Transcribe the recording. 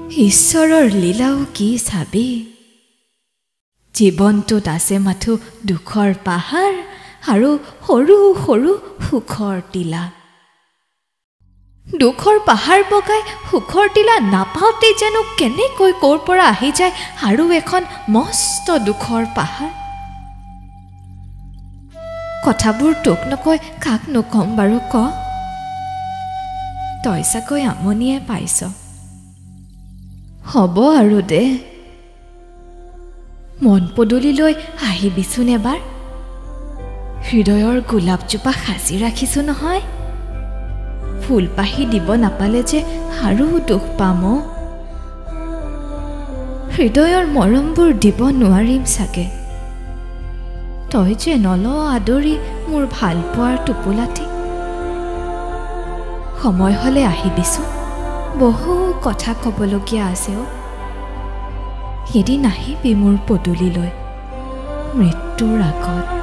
ঈশ্বৰৰ লীলাও কি চাবি জীৱনটোত আছে মাথো দুখৰ পাহাৰ আৰু সৰু সৰু সুখৰ টিলা দুখৰ পাহাৰ বগাই সুখৰ টিলা নাপাওঁতে জানো কেনেকৈ ক'ৰ পৰা আহি যায় আৰু এখন মস্ত দুখৰ পাহাৰ কথাবোৰ তোক নকৈ কাক নকম বাৰু ক তই চাকৈ আমনিয়ে পাইছ হ'ব আৰু দে মন পদূলিলৈ আহিবিচোন এবাৰ হৃদয়ৰ গোলাপজোপা সাজি ৰাখিছো নহয় ফুলপাহি দিব নাপালে যে আৰু দুখ পাম হৃদয়ৰ মৰমবোৰ দিব নোৱাৰিম চাগে তই যে নল আদৰি মোৰ ভাল পোৱাৰ টোপোলাটি সময় হলে আহিবিচোন বহু কথা ক'বলগীয়া আছে এদিন আহিবি মোৰ পদূলিলৈ মৃত্যুৰ আগত